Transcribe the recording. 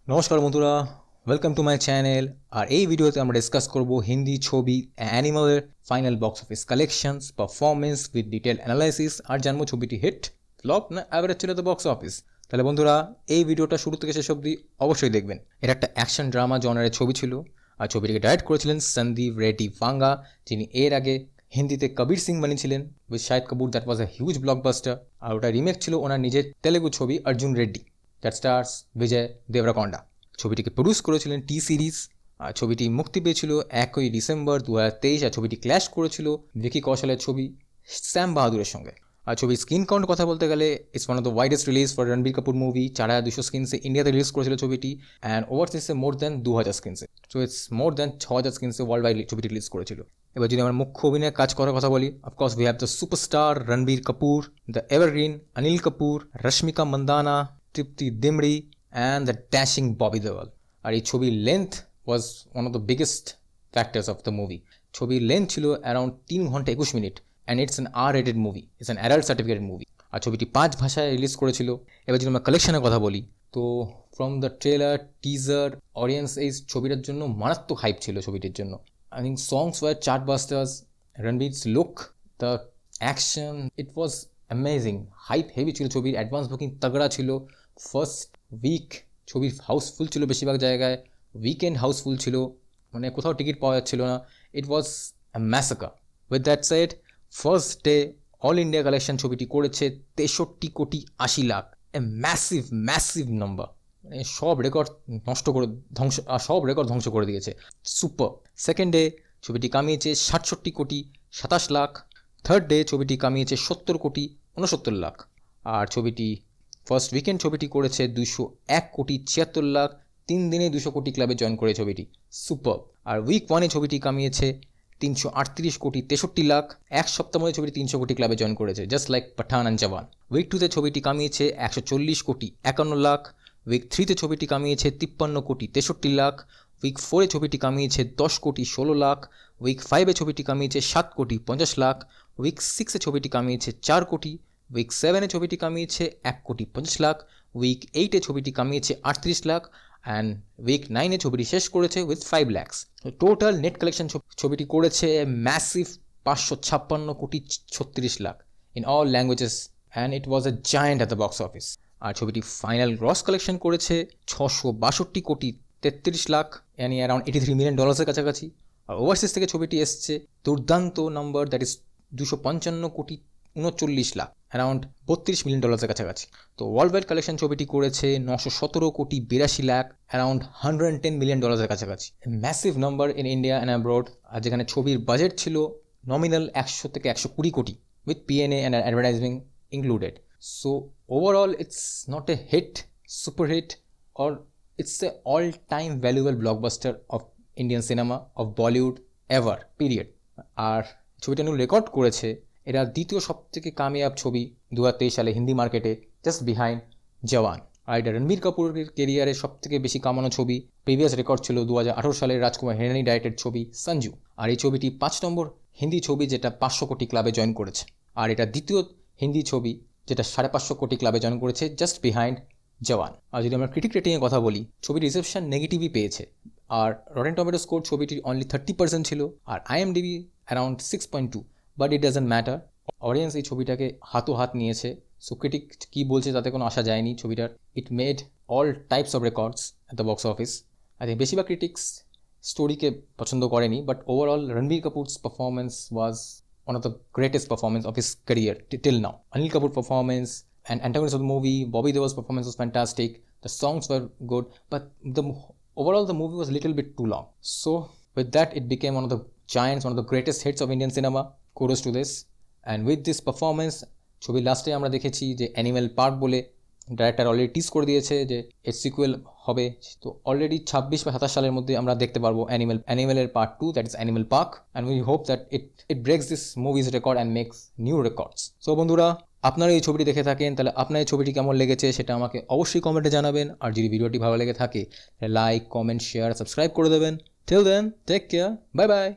নমস্কার বন্ধুরা, welcome to my channel. আর এই ভিডিওতে আমরা ডিসকাস করব হিন্দি ছবি অ্যানিমালের final box office collections, performance with detail analysis, আর জানবো ছবিটি হিট, ফ্লপ না অ্যাভারেজ ছিল দ্য বক্স অফিস। তাহলে বন্ধুরা, এই ভিডিওটা শুরু থেকে শেষ অবধি অবশ্যই দেখবেন। এটা একটা অ্যাকশন ড্রামা জনারের ছবি ছিল, আর ছবিটিকে ডাইরেক্ট করেছিলেন সন্দীপ রেড্ডি ভাঙ্গা, যিনি এর আগে হিন্দিতে কবির সিং বানিয়েছিলেন with Shahid Kapoor. That was a huge blockbuster. আর ওটা রিমেক ছিল ওনার নিজের তেলেগু ছবি অর্জুন রেড্ডি, দ্যাট স্টার্স বিজয় দেবরাকোন্ডা। ছবিটিকে প্রডিউস করেছিলেন টি সিরিজ। আর ছবিটি মুক্তি পেয়েছিল 1 ডিসেম্বর 2023। আর ছবিটি ক্ল্যাশ করেছিল ভিকি কৌশলের ছবি শ্যাম বাহাদুরের সঙ্গে। আর ছবির স্ক্রিন কাউন্ট কথা বলতে গেলে it's one of the widest release for Ranbir Kapoor movie. 4200 স্ক্রিনসে ইন্ডিয়াতে রিলিজ করেছিল ছবিটি, অ্যান্ড ওভারসিজে মোর দ্যান 2000 স্ক্রিনসে। সো ইটস মোর দ্যান 6000 স্ক্রিনসে ওয়ার্ল্ড ওয়াইড ছবিটি রিলিজ করেছিল। এবার যদি আমরা মুখ্য অভিনয়ে কাজ করার কথা বলি, of course we have the superstar Ranbir Kapoor, the evergreen Anil Kapoor, Rashmika Mandanna, Tripti Dimri, and the dashing Bobby Deol. আর এই ছবির length was one of the biggest factors of the movie. ছবির লেন্থ ছিল অ্যারাউন্ড 3 ঘন্টা 21 minute, and it's an R-rated movie, it's an adult certificated movie. আর ছবিটি 5 ভাষায় release করেছিল। এবার যদি আমরা কালেকশনের কথা বলি, তো from the trailer teaser audience এই ছবিটার জন্য মারাত্মক হাইপ ছিল ছবিটির জন্য। I think songs were chartbusters, Ranbir's look, the action, it was amazing. Hype heavy ছিল ছবির, অ্যাডভান্স বুকিং তগড়া ছিল। ফার্স্ট উইক ছবি হাউসফুল ছিল বেশিরভাগ জায়গায়, উইকেন্ড হাউসফুল ছিল, মানে কোথাও টিকিট পাওয়া যাচ্ছিল না। It was a massacre. With that said, first day all India collection ছবিটি করেছে 63,80,00,000, এ ম্যাসিভ নাম্বার। মানে সব রেকর্ড ধ্বংস করে দিয়েছে। সুপার। সেকেন্ড ডে ছবিটি কামিয়েছে 67,27,00,000। থার্ড ডে ছবিটি কামিয়েছে 70,69,00,000। আর ছবিটি ফার্স্ট উইকেন্ড ছবিটি করেছে 201,76,00,000। 3 দিনে 200 কোটি ক্লাবে জয়েন করে ছবিটি। সুপার। আর উইক 1-এ ছবিটি কামিয়েছে 338,63,00,000। এক সপ্তাহ মধ্যে ছবিটি 300 কোটি ক্লাবে জয়েন করেছে, just like Pathaan and Jawan. Week 2-তে ছবিটি কামিয়েছে 140,51,00,000। উইক 3-তে ছবিটি কামিয়েছে 53,63,00,000। উইক 4-এ ছবিটি কামিয়েছে 10,16,00,000। উইক 5-এ ছবিটি কামিয়েছে 7,50,00,000। উইক 6-এ ছবিটি কামিয়েছে 4 কোটি। উইক 7-এ ছবিটি কামিয়েছে 1,50,00,000। উইক 8-এ ছবিটি কামিয়েছে 38,00,000। অ্যান্ড উইক 9-এ ছবিটি শেষ করেছে with 5 lakhs। Total net collection ছবিটি করেছে massive 556,36,00,000 in all languages, and it was a giant at the box office. আর ছবিটি ফাইনাল গ্রস কালেকশন করেছে 662,33,00,000, yani অ্যারাউন্ড $83 million কাছাকাছি। আর ওভারসিজ থেকে ছবিটি এসছে দুর্দান্ত number, that is 255,39,00,000, around $32 million কাছাকাছি। তো ওয়ার্ল্ড ওয়াইড কালেকশন ছবিটি করেছে 917,82,00,000, অ্যারাউন্ড $110 million কাছাকাছি। Massive number in India and abroad. আর যেখানে ছবির বাজেট ছিল নমিনাল 100 থেকে 120 crore with PNA and advertising included. So overall it's not a hit, super hit, or it's a all time valuable blockbuster of Indian cinema, of Bollywood ever period. আর ছবিটা নিয়ে record করেছে, এরা দ্বিতীয় সবথেকে কামিয়াব ছবি 2023 সালে হিন্দি মার্কেটে, জাস্ট বিহাইন্ড জওয়ান। আর এটা রণবীর কাপুরের কেরিয়ারে সবথেকে বেশি কামানো ছবি। প্রিভিয়াস রেকর্ড ছিল 2018 সালের রাজকুমার হিরানি ডাইরেক্টেড ছবি সঞ্জু। আর এই ছবিটি 5 নম্বর হিন্দি ছবি যেটা 500 কোটি ক্লাবে জয়েন করেছে। আর এটা দ্বিতীয় হিন্দি ছবি যেটা 550 কোটি ক্লাবে জয়েন করেছে, জাস্ট বিহাইন্ড জওয়ান। আর যদি আমরা ক্রিটিক রেটিংয়ে কথা বলি, ছবির রিসেপশন নেগেটিভই পেয়েছে। আর রটেন টমেটো স্কোর ছবিটির অনলি 30% ছিল, আর IMDb around 6.2। But it doesn't matter, audience এই ছবিটাকে হাত নিয়েছে। সো ক্রিটিক কী বলছে তাতে কোনো আসা যায়নি ছবিটার। It made all types of records at the box office. I think বেশিরভাগ ক্রিটিক্স স্টোরিকে পছন্দ করেনি, but overall Ranbir Kapoor's performance was one of the greatest performance of his career till now. Anil Kapoor performance and antagonist of the movie, Bobby Deol's performance was fantastic. The songs were good, but overall the movie was a little bit too long. So with that, it became one of the giants, one of the greatest hits of Indian cinema. Kudos to this. And with this performance, ছবি লাস্টে আমরা দেখেছি যে animal park বলে director already টিজ করে দিয়েছে যে এর সিকুয়েল হবে। তো অলরেডি 26 বা 27 সালের মধ্যে আমরা দেখতে পারবো অ্যানিমেলের part 2, that is Animal Park. And we hope that it breaks this movie's record and makes new records. So বন্ধুরা, আপনারা এই ছবিটি দেখে থাকেন, তাহলে আপনার এই ছবিটি কেমন লেগেছে সেটা আমাকে অবশ্যই কমেন্টে জানাবেন। আর যদি ভিডিওটি ভালো লেগে থাকে তাহলে লাইক, কমেন্ট, শেয়ার, সাবস্ক্রাইব করে দেবেন। Till then, take care, bye by.